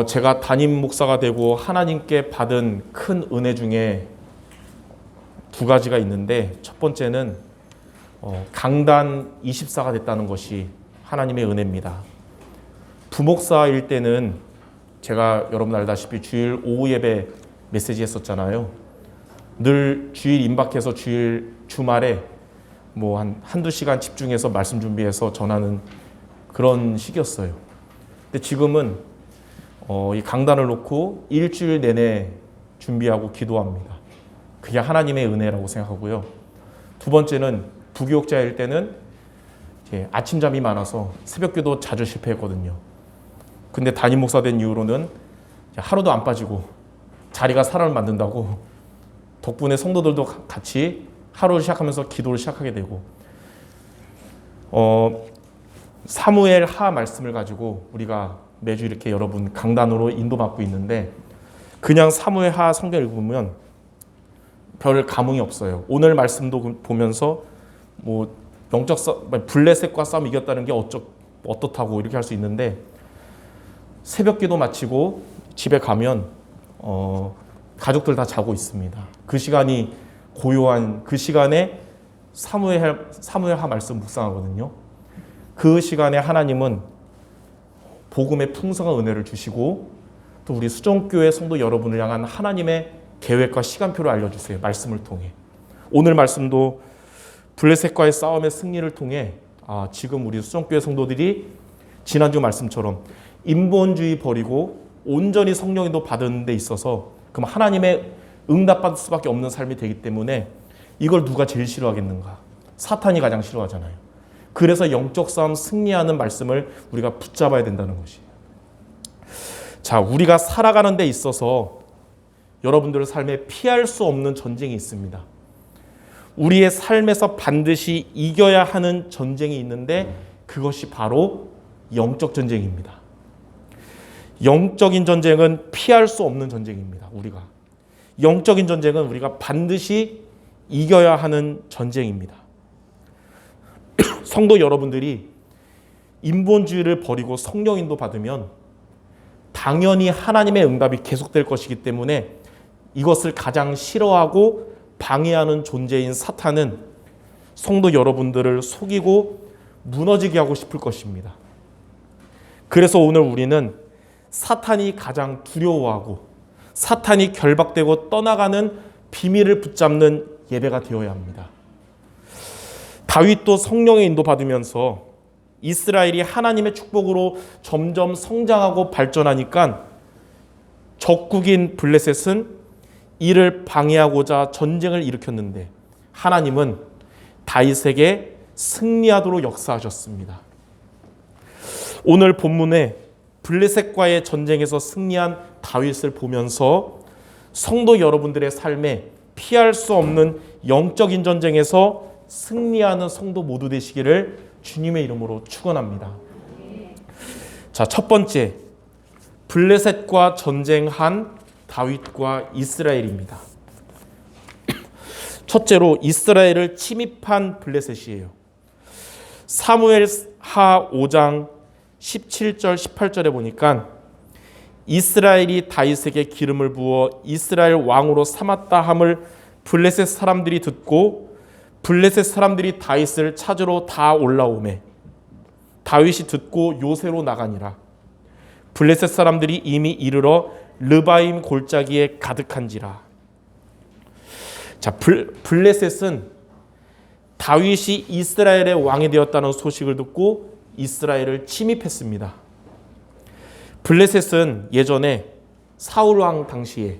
제가 담임 목사가 되고 하나님께 받은 큰 은혜 중에 두 가지가 있는데, 첫 번째는 강단 24가 됐다는 것이 하나님의 은혜입니다. 부목사일 때는 제가 여러분 알다시피 주일 오후 예배 메시지 했었잖아요. 늘 주일 임박해서 주말에 뭐 한두 시간 집중해서 말씀 준비해서 전하는 그런 시기였어요. 근데 지금은 이 강단을 놓고 일주일 내내 준비하고 기도합니다. 그게 하나님의 은혜라고 생각하고요. 두 번째는 부교육자일 때는 아침잠이 많아서 새벽기도 자주 실패했거든요. 근데 담임 목사 된 이후로는 하루도 안 빠지고 자리가 사람을 만든다고 덕분에 성도들도 같이 하루를 시작하면서 기도를 시작하게 되고, 사무엘 하 말씀을 가지고 우리가 매주 이렇게 여러분 강단으로 인도받고 있는데, 그냥 사무엘 하 성경 읽으면 별 감흥이 없어요. 오늘 말씀도 보면서 뭐 영적 블레셋과 싸움 이겼다는 게 어떻다고 이렇게 할 수 있는데, 새벽기도 마치고 집에 가면 가족들 다 자고 있습니다. 그 시간이 고요한 그 시간에 사무엘 하 말씀 묵상하거든요. 그 시간에 하나님은 복음의 풍성한 은혜를 주시고, 또 우리 수정교회 성도 여러분을 향한 하나님의 계획과 시간표를 알려주세요. 말씀을 통해. 오늘 말씀도 블레셋과의 싸움의 승리를 통해 지금 우리 수정교회 성도들이 지난주 말씀처럼 인본주의 버리고 온전히 성령인도 받은 데 있어서 그럼 하나님의 응답받을 수밖에 없는 삶이 되기 때문에, 이걸 누가 제일 싫어하겠는가? 사탄이 가장 싫어하잖아요. 그래서 영적 싸움 승리하는 말씀을 우리가 붙잡아야 된다는 것이에요. 자, 우리가 살아가는 데 있어서 여러분들의 삶에 피할 수 없는 전쟁이 있습니다. 우리의 삶에서 반드시 이겨야 하는 전쟁이 있는데, 그것이 바로 영적 전쟁입니다. 영적인 전쟁은 피할 수 없는 전쟁입니다. 영적인 전쟁은 우리가 반드시 이겨야 하는 전쟁입니다. 성도 여러분들이 인본주의를 버리고 성령인도 받으면 당연히 하나님의 응답이 계속될 것이기 때문에, 이것을 가장 싫어하고 방해하는 존재인 사탄은 성도 여러분들을 속이고 무너지게 하고 싶을 것입니다. 그래서 오늘 우리는 사탄이 가장 두려워하고 사탄이 결박되고 떠나가는 비밀을 붙잡는 예배가 되어야 합니다. 다윗도 성령의 인도받으면서 이스라엘이 하나님의 축복으로 점점 성장하고 발전하니까 적국인 블레셋은 이를 방해하고자 전쟁을 일으켰는데, 하나님은 다윗에게 승리하도록 역사하셨습니다. 오늘 본문에 블레셋과의 전쟁에서 승리한 다윗을 보면서 성도 여러분들의 삶에 피할 수 없는 영적인 전쟁에서 승리하는 성도 모두 되시기를 주님의 이름으로 축원합니다. 자, 첫 번째, 블레셋과 전쟁한 다윗과 이스라엘입니다. 첫째로 이스라엘을 침입한 블레셋이에요. 사무엘 하 5장 17절 18절에 보니까 이스라엘이 다윗에게 기름을 부어 이스라엘 왕으로 삼았다 함을 블레셋 사람들이 듣고 블레셋 사람들이 다윗을 찾으러 다 올라오매 다윗이 듣고 요새로 나가니라. 블레셋 사람들이 이미 이르러 르바임 골짜기에 가득한지라. 자, 블레셋은 다윗이 이스라엘의 왕이 되었다는 소식을 듣고 이스라엘을 침입했습니다. 블레셋은 예전에 사울 왕 당시에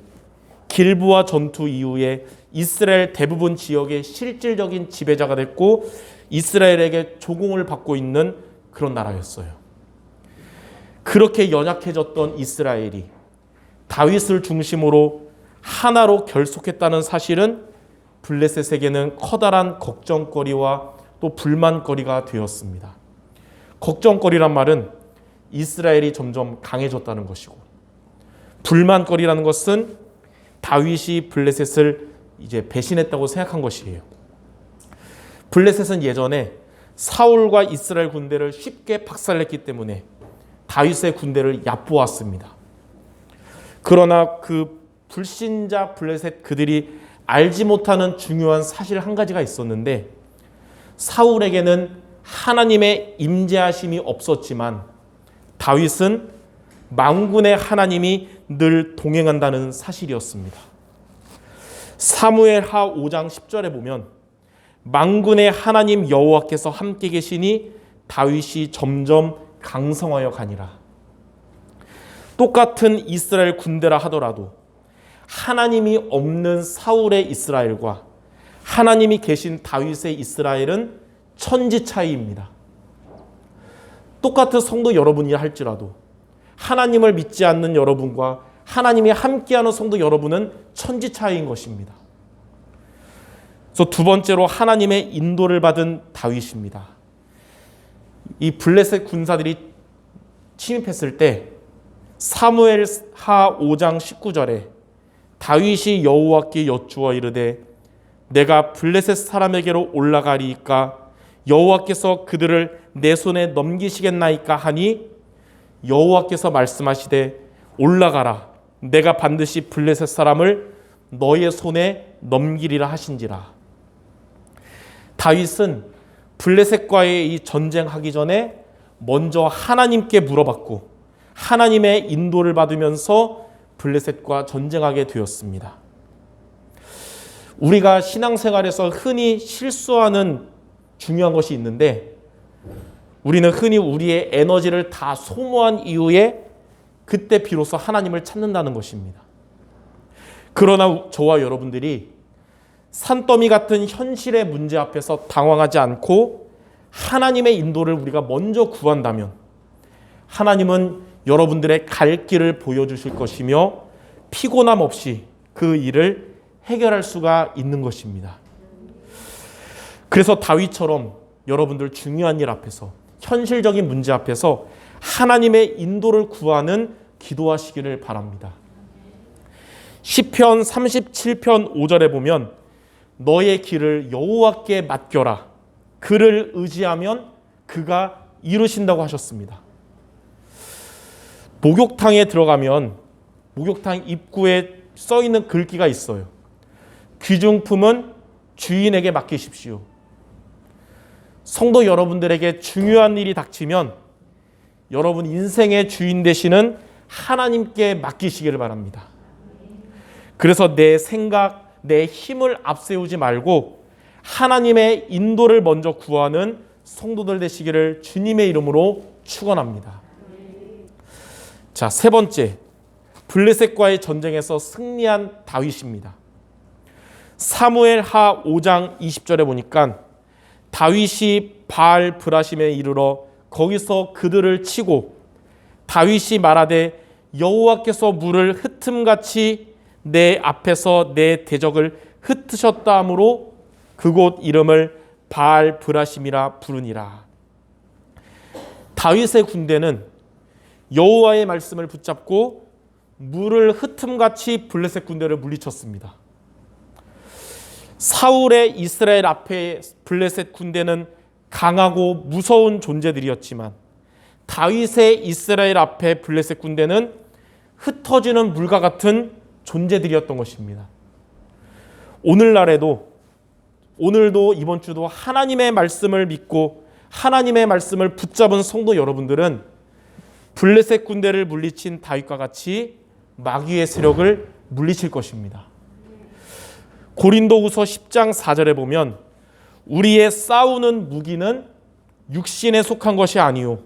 길보아 전투 이후에 이스라엘 대부분 지역의 실질적인 지배자가 됐고 이스라엘에게 조공을 받고 있는 그런 나라였어요. 그렇게 연약해졌던 이스라엘이 다윗을 중심으로 하나로 결속했다는 사실은 블레셋에게는 커다란 걱정거리와 또 불만거리가 되었습니다. 걱정거리란 말은 이스라엘이 점점 강해졌다는 것이고, 불만거리라는 것은 다윗이 블레셋을 이제 배신했다고 생각한 것이에요. 블레셋은 예전에 사울과 이스라엘 군대를 쉽게 박살냈기 때문에 다윗의 군대를 얕보았습니다. 그러나 그 불신자 블레셋 그들이 알지 못하는 중요한 사실 한 가지가 있었는데, 사울에게는 하나님의 임재하심이 없었지만 다윗은 만군의 하나님이 늘 동행한다는 사실이었습니다. 사무엘하 5장 10절에 보면 만군의 하나님 여호와께서 함께 계시니 다윗이 점점 강성하여 가니라. 똑같은 이스라엘 군대라 하더라도 하나님이 없는 사울의 이스라엘과 하나님이 계신 다윗의 이스라엘은 천지 차이입니다. 똑같은 성도 여러분이라 할지라도 하나님을 믿지 않는 여러분과 하나님이 함께하는 성도 여러분은 천지 차이인 것입니다. 그래서 두 번째로 하나님의 인도를 받은 다윗입니다. 이 블레셋 군사들이 침입했을 때 사무엘하 5장 19절에 다윗이 여호와께 여쭈어 이르되 내가 블레셋 사람에게로 올라가리이까 여호와께서 그들을 내 손에 넘기시겠나이까 하니 여호와께서 말씀하시되 올라가라 내가 반드시 블레셋 사람을 너의 손에 넘기리라 하신지라. 다윗은 블레셋과의 이 전쟁하기 전에 먼저 하나님께 물어봤고 하나님의 인도를 받으면서 블레셋과 전쟁하게 되었습니다. 우리가 신앙생활에서 흔히 실수하는 중요한 것이 있는데, 우리는 흔히 우리의 에너지를 다 소모한 이후에 그때 비로소 하나님을 찾는다는 것입니다. 그러나 저와 여러분들이 산더미 같은 현실의 문제 앞에서 당황하지 않고 하나님의 인도를 우리가 먼저 구한다면 하나님은 여러분들의 갈 길을 보여주실 것이며 피곤함 없이 그 일을 해결할 수가 있는 것입니다. 그래서 다윗처럼 여러분들 중요한 일 앞에서 현실적인 문제 앞에서 하나님의 인도를 구하는 기도하시기를 바랍니다. 시편 37편 5절에 보면 너의 길을 여호와께 맡겨라. 그를 의지하면 그가 이루신다고 하셨습니다. 목욕탕에 들어가면 목욕탕 입구에 써 있는 글귀가 있어요. 귀중품은 주인에게 맡기십시오. 성도 여러분들에게 중요한 일이 닥치면 여러분 인생의 주인 되시는 하나님께 맡기시기를 바랍니다. 그래서 내 생각, 내 힘을 앞세우지 말고 하나님의 인도를 먼저 구하는 성도들 되시기를 주님의 이름으로 축원합니다. 자, 세 번째, 블레셋과의 전쟁에서 승리한 다윗입니다. 사무엘하 5장 20절에 보니까 다윗이 바알 브라심에 이르러 거기서 그들을 치고 다윗이 말하되 여호와께서 물을 흩음같이 내 앞에서 내 대적을 흩으셨다 하므로 그곳 이름을 바알 브라심이라 부르니라. 다윗의 군대는 여호와의 말씀을 붙잡고 물을 흩음같이 블레셋 군대를 물리쳤습니다. 사울의 이스라엘 앞에 블레셋 군대는 강하고 무서운 존재들이었지만 다윗의 이스라엘 앞에 블레셋 군대는 흩어지는 물과 같은 존재들이었던 것입니다. 오늘도 이번 주도 하나님의 말씀을 믿고 하나님의 말씀을 붙잡은 성도 여러분들은 블레셋 군대를 물리친 다윗과 같이 마귀의 세력을 물리칠 것입니다. 고린도후서 10장 4절에 보면 우리의 싸우는 무기는 육신에 속한 것이 아니요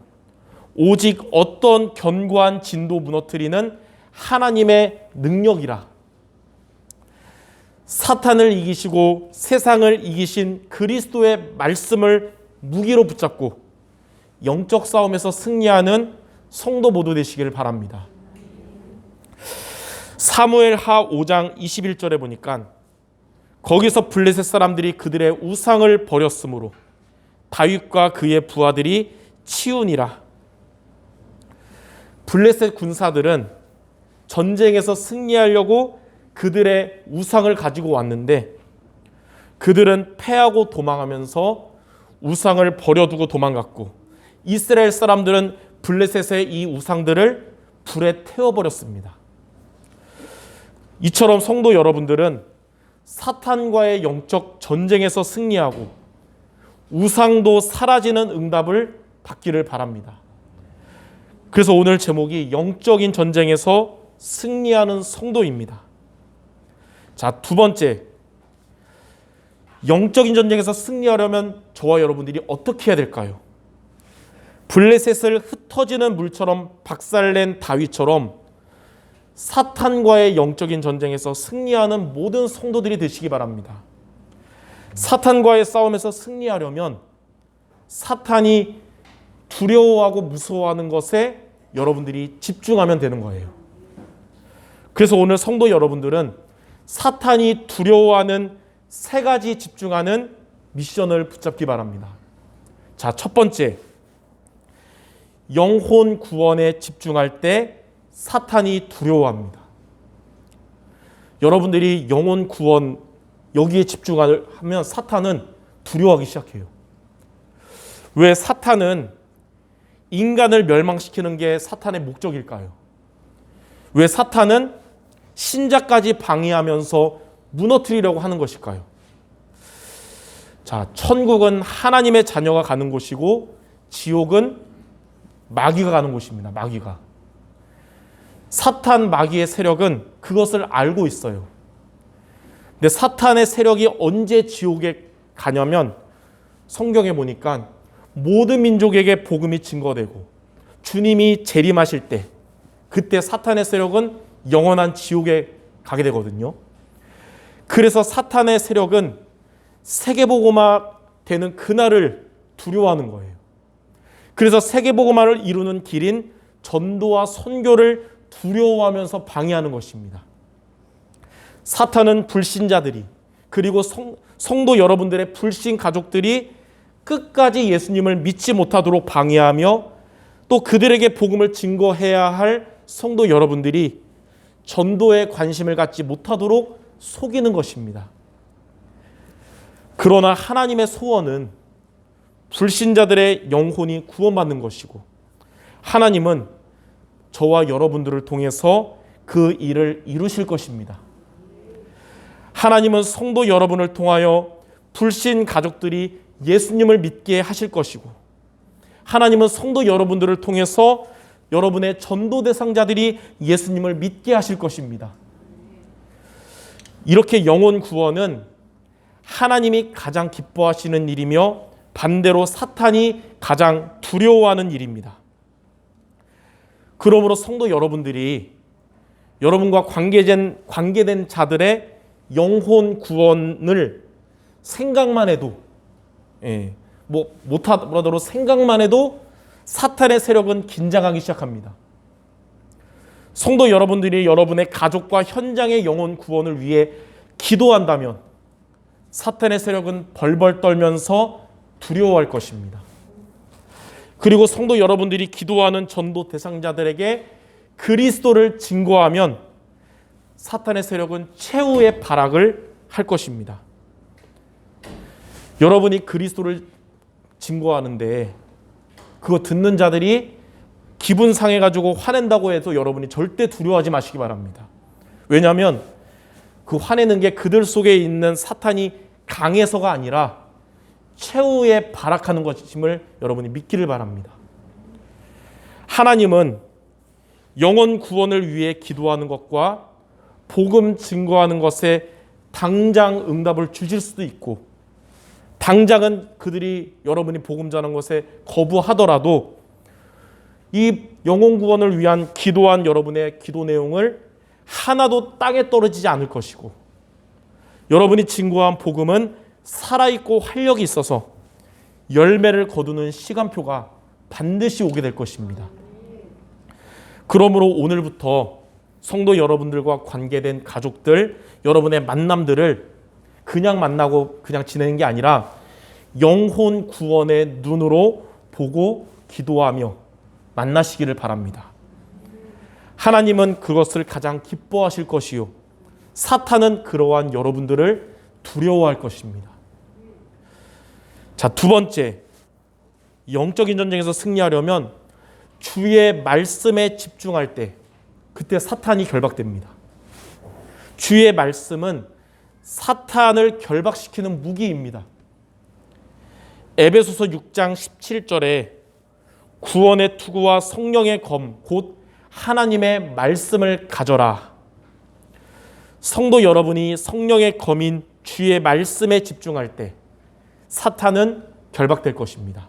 오직 어떤 견고한 진도 무너뜨리는 하나님의 능력이라. 사탄을 이기시고 세상을 이기신 그리스도의 말씀을 무기로 붙잡고 영적 싸움에서 승리하는 성도 모두 되시기를 바랍니다. 사무엘하 5장 21절에 보니까 거기서 블레셋 사람들이 그들의 우상을 버렸으므로 다윗과 그의 부하들이 치우니라. 블레셋 군사들은 전쟁에서 승리하려고 그들의 우상을 가지고 왔는데 그들은 패하고 도망하면서 우상을 버려두고 도망갔고 이스라엘 사람들은 블레셋의 이 우상들을 불에 태워버렸습니다. 이처럼 성도 여러분들은 사탄과의 영적 전쟁에서 승리하고 우상도 사라지는 응답을 받기를 바랍니다. 그래서 오늘 제목이 영적인 전쟁에서 승리하는 성도입니다. 자, 두 번째, 영적인 전쟁에서 승리하려면 저와 여러분들이 어떻게 해야 될까요? 블레셋을 흩어지는 물처럼 박살낸 다윗처럼 사탄과의 영적인 전쟁에서 승리하는 모든 성도들이 되시기 바랍니다. 사탄과의 싸움에서 승리하려면 사탄이 두려워하고 무서워하는 것에 여러분들이 집중하면 되는 거예요. 그래서 오늘 성도 여러분들은 사탄이 두려워하는 세 가지 집중하는 미션을 붙잡기 바랍니다. 자, 첫 번째, 영혼 구원에 집중할 때 사탄이 두려워합니다. 여러분들이 영혼 구원 여기에 집중하면 사탄은 두려워하기 시작해요. 왜? 사탄은 인간을 멸망시키는 게 사탄의 목적일까요? 왜 사탄은 신자까지 방해하면서 무너뜨리려고 하는 것일까요? 자, 천국은 하나님의 자녀가 가는 곳이고 지옥은 마귀가 가는 곳입니다. 마귀가. 사탄 마귀의 세력은 그것을 알고 있어요. 근데 사탄의 세력이 언제 지옥에 가냐면 성경에 보니까 모든 민족에게 복음이 증거되고 주님이 재림하실 때 그때 사탄의 세력은 영원한 지옥에 가게 되거든요. 그래서 사탄의 세력은 세계복음화 되는 그날을 두려워하는 거예요. 그래서 세계복음화를 이루는 길인 전도와 선교를 두려워하면서 방해하는 것입니다. 사탄은 불신자들이 그리고 성도 여러분들의 불신 가족들이 끝까지 예수님을 믿지 못하도록 방해하며 또 그들에게 복음을 증거해야 할 성도 여러분들이 전도에 관심을 갖지 못하도록 속이는 것입니다. 그러나 하나님의 소원은 불신자들의 영혼이 구원받는 것이고 하나님은 저와 여러분들을 통해서 그 일을 이루실 것입니다. 하나님은 성도 여러분을 통하여 불신 가족들이 예수님을 믿게 하실 것이고 하나님은 성도 여러분들을 통해서 여러분의 전도 대상자들이 예수님을 믿게 하실 것입니다. 이렇게 영혼 구원은 하나님이 가장 기뻐하시는 일이며 반대로 사탄이 가장 두려워하는 일입니다. 그러므로 성도 여러분들이 여러분과 관계된 자들의 영혼 구원을 생각만 해도 못하더라도 생각만 해도 사탄의 세력은 긴장하기 시작합니다. 성도 여러분들이 여러분의 가족과 현장의 영혼 구원을 위해 기도한다면 사탄의 세력은 벌벌 떨면서 두려워할 것입니다. 그리고 성도 여러분들이 기도하는 전도 대상자들에게 그리스도를 증거하면 사탄의 세력은 최후의 발악을 할 것입니다. 여러분이 그리스도를 증거하는데 그거 듣는 자들이 기분 상해가지고 화낸다고 해도 여러분이 절대 두려워하지 마시기 바랍니다. 왜냐하면 그 화내는 게 그들 속에 있는 사탄이 강해서가 아니라 최후에 발악하는 것임을 여러분이 믿기를 바랍니다. 하나님은 영혼 구원을 위해 기도하는 것과 복음 증거하는 것에 당장 응답을 주실 수도 있고 당장은 그들이 여러분이 복음 전하는 것에 거부하더라도 이 영혼 구원을 위한 기도한 여러분의 기도 내용을 하나도 땅에 떨어지지 않을 것이고 여러분이 증거한 복음은 살아있고 활력이 있어서 열매를 거두는 시간표가 반드시 오게 될 것입니다. 그러므로 오늘부터 성도 여러분들과 관계된 가족들, 여러분의 만남들을 그냥 만나고 그냥 지내는 게 아니라 영혼 구원의 눈으로 보고 기도하며 만나시기를 바랍니다. 하나님은 그것을 가장 기뻐하실 것이요 사탄은 그러한 여러분들을 두려워할 것입니다. 자, 두 번째, 영적인 전쟁에서 승리하려면 주의 말씀에 집중할 때 그때 사탄이 결박됩니다. 주의 말씀은 사탄을 결박시키는 무기입니다. 에베소서 6장 17절에 구원의 투구와 성령의 검, 곧 하나님의 말씀을 가져라. 성도 여러분이 성령의 검인 주의 말씀에 집중할 때 사탄은 결박될 것입니다.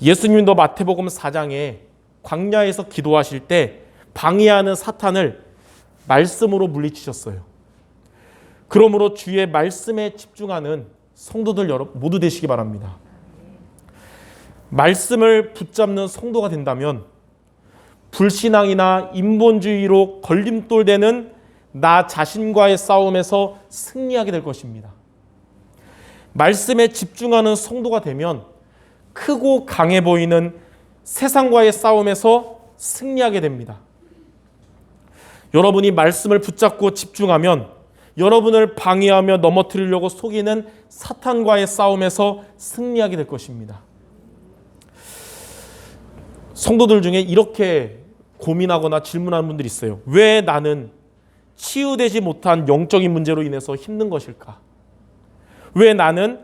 예수님도 마태복음 4장에 광야에서 기도하실 때 방해하는 사탄을 말씀으로 물리치셨어요. 그러므로 주의 말씀에 집중하는 성도들 여러분 모두 되시기 바랍니다. 말씀을 붙잡는 성도가 된다면 불신앙이나 인본주의로 걸림돌되는 나 자신과의 싸움에서 승리하게 될 것입니다. 말씀에 집중하는 성도가 되면 크고 강해 보이는 세상과의 싸움에서 승리하게 됩니다. 여러분이 말씀을 붙잡고 집중하면 여러분을 방해하며 넘어뜨리려고 속이는 사탄과의 싸움에서 승리하게 될 것입니다. 성도들 중에 이렇게 고민하거나 질문하는 분들이 있어요. 왜 나는 치유되지 못한 영적인 문제로 인해서 힘든 것일까? 왜 나는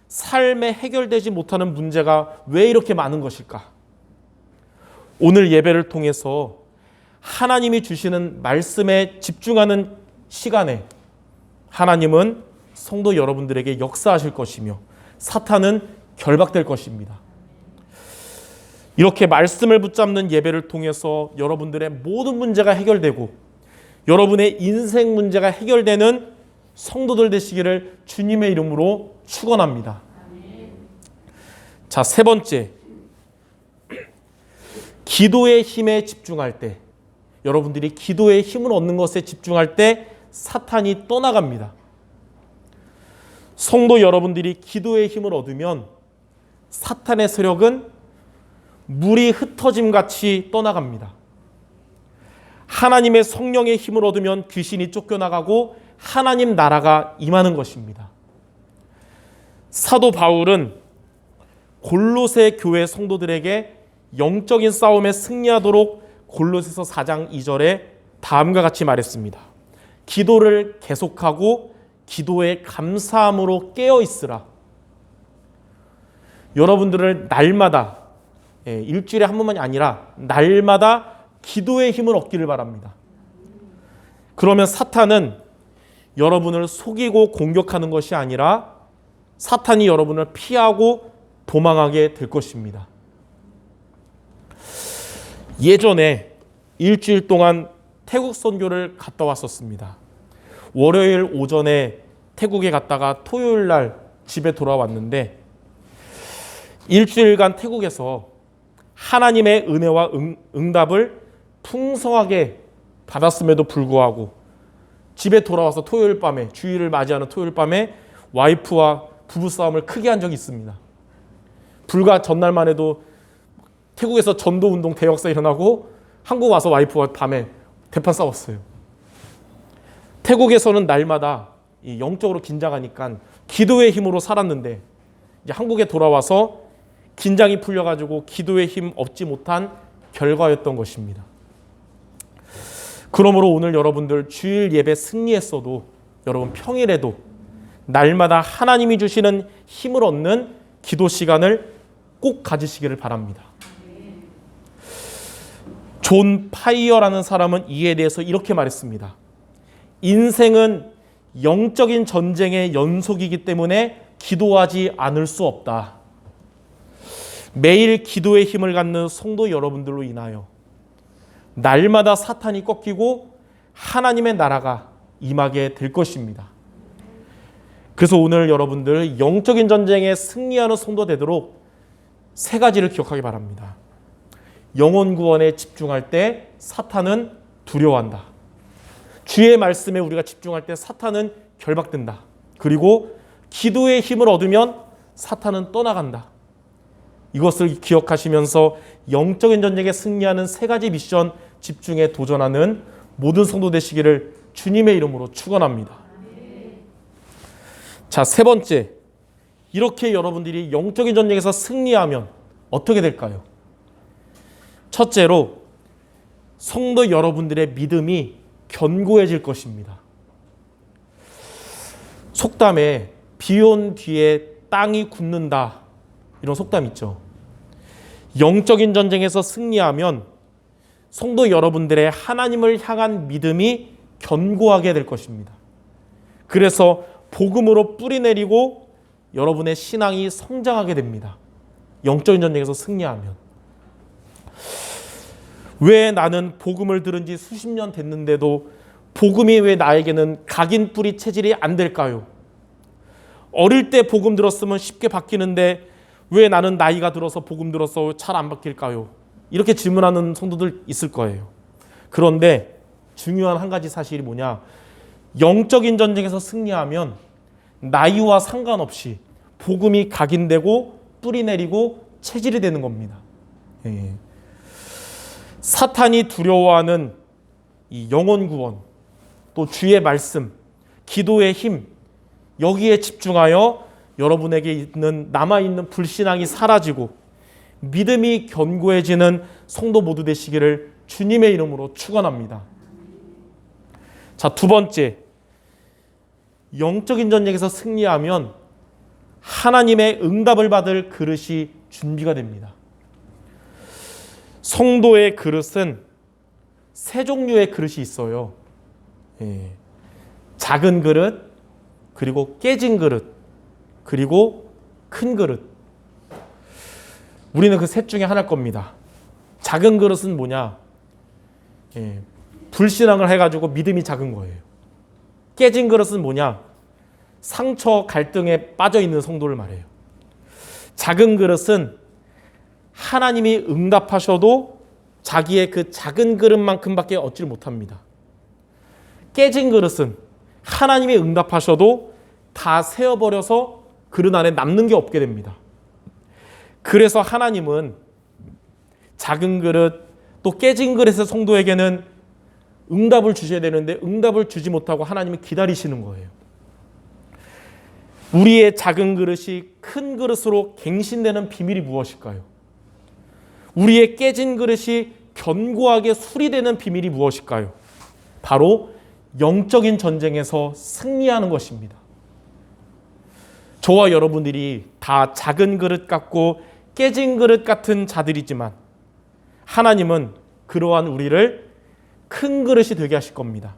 삶에 해결되지 못하는 문제가 왜 이렇게 많은 것일까? 오늘 예배를 통해서 하나님이 주시는 말씀에 집중하는 시간에 하나님은 성도 여러분들에게 역사하실 것이며 사탄은 결박될 것입니다. 이렇게 말씀을 붙잡는 예배를 통해서 여러분들의 모든 문제가 해결되고 여러분의 인생 문제가 해결되는 성도들 되시기를 주님의 이름으로 축원합니다. 자, 세 번째, 기도의 힘에 집중할 때, 여러분들이 기도의 힘을 얻는 것에 집중할 때 사탄이 떠나갑니다. 성도 여러분들이 기도의 힘을 얻으면 사탄의 세력은 물이 흩어짐 같이 떠나갑니다. 하나님의 성령의 힘을 얻으면 귀신이 쫓겨나가고 하나님 나라가 임하는 것입니다. 사도 바울은 골로새 교회 성도들에게 영적인 싸움에 승리하도록 골로새서 4장 2절에 다음과 같이 말했습니다. 기도를 계속하고 기도에 감사함으로 깨어 있으라. 여러분들을 날마다 일주일에 한 번만이 아니라 날마다 기도의 힘을 얻기를 바랍니다. 그러면 사탄은 여러분을 속이고 공격하는 것이 아니라 사탄이 여러분을 피하고 도망하게 될 것입니다. 예전에 일주일 동안 태국 선교를 갔다 왔었습니다. 월요일 오전에 태국에 갔다가 토요일 날 집에 돌아왔는데 일주일간 태국에서 하나님의 은혜와 응답을 풍성하게 받았음에도 불구하고 집에 돌아와서 토요일 밤에 주일을 맞이하는 토요일 밤에 와이프와 부부싸움을 크게 한 적이 있습니다. 불과 전날만 해도 태국에서 전도운동 대역사 일어나고 한국 와서 와이프와 밤에 대판 싸웠어요. 태국에서는 날마다 영적으로 긴장하니까 기도의 힘으로 살았는데 이제 한국에 돌아와서 긴장이 풀려가지고 기도의 힘 얻지 못한 결과였던 것입니다. 그러므로 오늘 여러분들 주일 예배 승리했어도 여러분 평일에도 날마다 하나님이 주시는 힘을 얻는 기도 시간을 꼭 가지시기를 바랍니다. 존 파이어라는 사람은 이에 대해서 이렇게 말했습니다. 인생은 영적인 전쟁의 연속이기 때문에 기도하지 않을 수 없다. 매일 기도의 힘을 갖는 성도 여러분들로 인하여 날마다 사탄이 꺾이고 하나님의 나라가 임하게 될 것입니다. 그래서 오늘 여러분들 영적인 전쟁에 승리하는 성도 되도록 세 가지를 기억하기 바랍니다. 영혼 구원에 집중할 때 사탄은 두려워한다. 주의 말씀에 우리가 집중할 때 사탄은 결박된다. 그리고 기도의 힘을 얻으면 사탄은 떠나간다. 이것을 기억하시면서 영적인 전쟁에 승리하는 세 가지 미션 집중에 도전하는 모든 성도 되시기를 주님의 이름으로 축원합니다. 자, 세 번째, 이렇게 여러분들이 영적인 전쟁에서 승리하면 어떻게 될까요? 첫째로 성도 여러분들의 믿음이 견고해질 것입니다. 속담에 비 온 뒤에 땅이 굳는다, 이런 속담 있죠. 영적인 전쟁에서 승리하면 성도 여러분들의 하나님을 향한 믿음이 견고하게 될 것입니다. 그래서 복음으로 뿌리내리고 여러분의 신앙이 성장하게 됩니다. 영적인 전쟁에서 승리하면. 왜 나는 복음을 들은 지 수십 년 됐는데도 복음이 왜 나에게는 각인 뿌리 체질이 안 될까요? 어릴 때 복음 들었으면 쉽게 바뀌는데 왜 나는 나이가 들어서 복음 들어서 잘 안 바뀔까요? 이렇게 질문하는 성도들 있을 거예요. 그런데 중요한 한 가지 사실이 뭐냐? 영적인 전쟁에서 승리하면 나이와 상관없이 복음이 각인되고 뿌리내리고 체질이 되는 겁니다. 사탄이 두려워하는 이 영혼 구원, 또 주의 말씀, 기도의 힘, 여기에 집중하여 여러분에게 있는 남아있는 불신앙이 사라지고 믿음이 견고해지는 성도 모두 되시기를 주님의 이름으로 축원합니다. 자, 두 번째, 영적인 전쟁에서 승리하면 하나님의 응답을 받을 그릇이 준비가 됩니다. 성도의 그릇은 세 종류의 그릇이 있어요. 작은 그릇, 그리고 깨진 그릇, 그리고 큰 그릇. 우리는 그 셋 중에 하나일 겁니다. 작은 그릇은 뭐냐? 불신앙을 해가지고 믿음이 작은 거예요. 깨진 그릇은 뭐냐? 상처, 갈등에 빠져있는 성도를 말해요. 작은 그릇은 하나님이 응답하셔도 자기의 그 작은 그릇만큼밖에 얻질 못합니다. 깨진 그릇은 하나님이 응답하셔도 다 세어버려서 그릇 안에 남는 게 없게 됩니다. 그래서 하나님은 작은 그릇 또 깨진 그릇의 성도에게는 응답을 주셔야 되는데 응답을 주지 못하고 하나님이 기다리시는 거예요. 우리의 작은 그릇이 큰 그릇으로 갱신되는 비밀이 무엇일까요? 우리의 깨진 그릇이 견고하게 수리되는 비밀이 무엇일까요? 바로 영적인 전쟁에서 승리하는 것입니다. 저와 여러분들이 다 작은 그릇 같고 깨진 그릇 같은 자들이지만 하나님은 그러한 우리를 큰 그릇이 되게 하실 겁니다.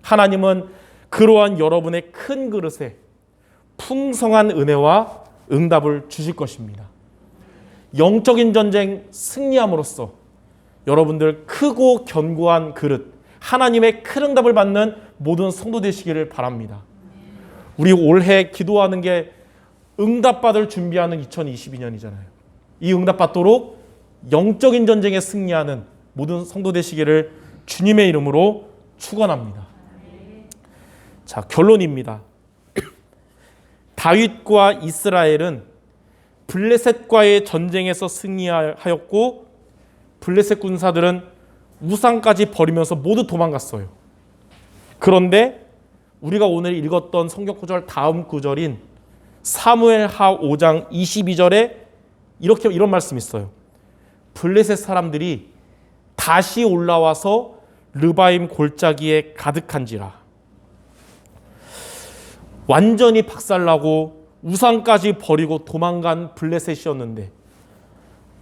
하나님은 그러한 여러분의 큰 그릇에 풍성한 은혜와 응답을 주실 것입니다. 영적인 전쟁 승리함으로써 여러분들 크고 견고한 그릇, 하나님의 큰 응답을 받는 모든 성도 되시기를 바랍니다. 우리 올해 기도하는 게 응답받을 준비하는 2022년이잖아요. 이 응답받도록 영적인 전쟁에 승리하는 모든 성도 되시기를 주님의 이름으로 축원합니다. 자, 결론입니다. 다윗과 이스라엘은 블레셋과의 전쟁에서 승리하였고 블레셋 군사들은 우상까지 버리면서 모두 도망갔어요. 그런데 우리가 오늘 읽었던 성경 구절 다음 구절인 사무엘하 5장 22절에 이런 말씀이 있어요. 블레셋 사람들이 다시 올라와서 르바임 골짜기에 가득한지라. 완전히 박살나고 우상까지 버리고 도망간 블레셋이었는데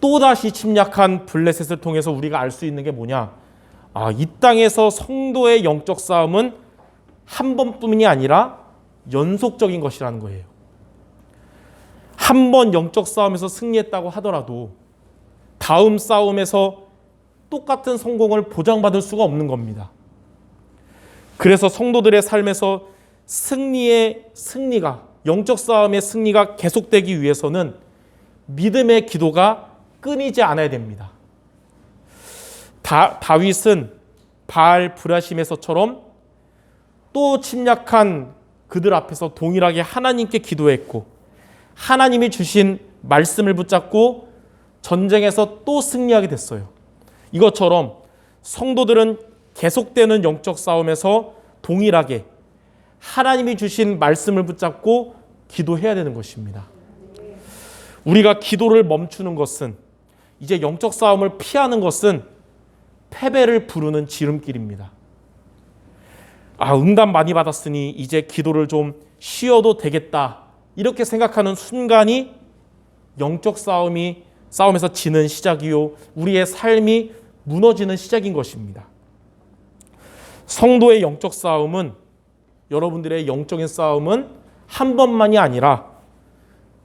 또다시 침략한 블레셋을 통해서 우리가 알 수 있는 게 뭐냐? 이 땅에서 성도의 영적 싸움은 한 번뿐이 아니라 연속적인 것이라는 거예요. 한 번 영적 싸움에서 승리했다고 하더라도 다음 싸움에서 똑같은 성공을 보장받을 수가 없는 겁니다. 그래서 성도들의 삶에서 승리가, 영적 싸움의 승리가 계속되기 위해서는 믿음의 기도가 끊이지 않아야 됩니다. 다윗은 바알 브라심에서처럼 또 침략한 그들 앞에서 동일하게 하나님께 기도했고 하나님이 주신 말씀을 붙잡고 전쟁에서 또 승리하게 됐어요. 이것처럼 성도들은 계속되는 영적 싸움에서 동일하게 하나님이 주신 말씀을 붙잡고 기도해야 되는 것입니다. 우리가 기도를 멈추는 것은, 이제 영적 싸움을 피하는 것은 패배를 부르는 지름길입니다. 응답 많이 받았으니 이제 기도를 좀 쉬어도 되겠다 이렇게 생각하는 순간이 영적 싸움에서 지는 시작이요 우리의 삶이 무너지는 시작인 것입니다. 성도의 영적 싸움은, 여러분들의 영적인 싸움은 한 번만이 아니라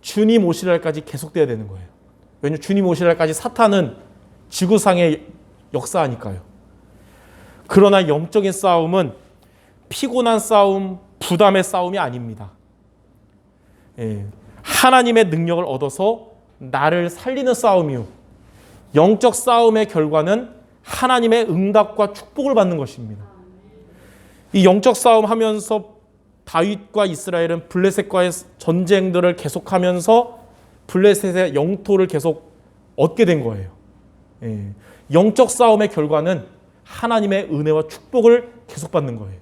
주님 오실 날까지 계속돼야 되는 거예요. 왜냐하면 주님 오실 날까지 사탄은 지구상에 역사하니까요. 그러나 영적인 싸움은 피곤한 싸움, 부담의 싸움이 아닙니다. 하나님의 능력을 얻어서 나를 살리는 싸움이요. 영적 싸움의 결과는 하나님의 응답과 축복을 받는 것입니다. 이 영적 싸움 하면서 다윗과 이스라엘은 블레셋과의 전쟁들을 계속하면서 블레셋의 영토를 계속 얻게 된 거예요. 영적 싸움의 결과는 하나님의 은혜와 축복을 계속 받는 거예요.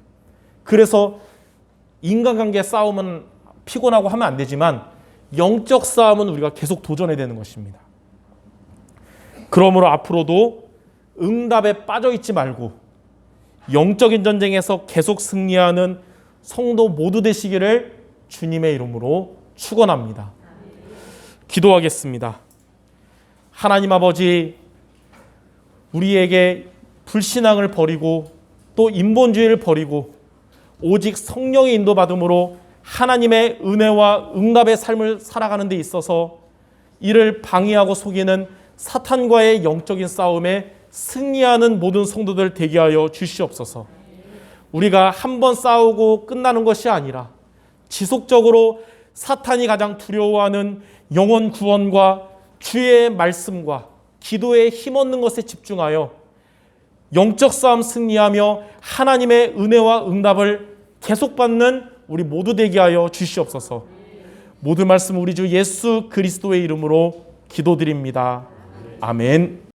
그래서 인간관계 싸움은 피곤하고 하면 안 되지만 영적 싸움은 우리가 계속 도전해야 되는 것입니다. 그러므로 앞으로도 응답에 빠져 있지 말고 영적인 전쟁에서 계속 승리하는 성도 모두 되시기를 주님의 이름으로 축원합니다. 기도하겠습니다. 하나님 아버지, 우리에게 불신앙을 버리고 또 인본주의를 버리고 오직 성령의 인도받음으로 하나님의 은혜와 응답의 삶을 살아가는 데 있어서 이를 방해하고 속이는 사탄과의 영적인 싸움에 승리하는 모든 성도들 되게 하여 주시옵소서. 우리가 한 번 싸우고 끝나는 것이 아니라 지속적으로 사탄이 가장 두려워하는 영혼 구원과 주의 말씀과 기도에 힘없는 것에 집중하여 영적 싸움 승리하며 하나님의 은혜와 응답을 계속 받는 우리 모두 되게 하여 주시옵소서. 모든 말씀 우리 주 예수 그리스도의 이름으로 기도드립니다. 아멘.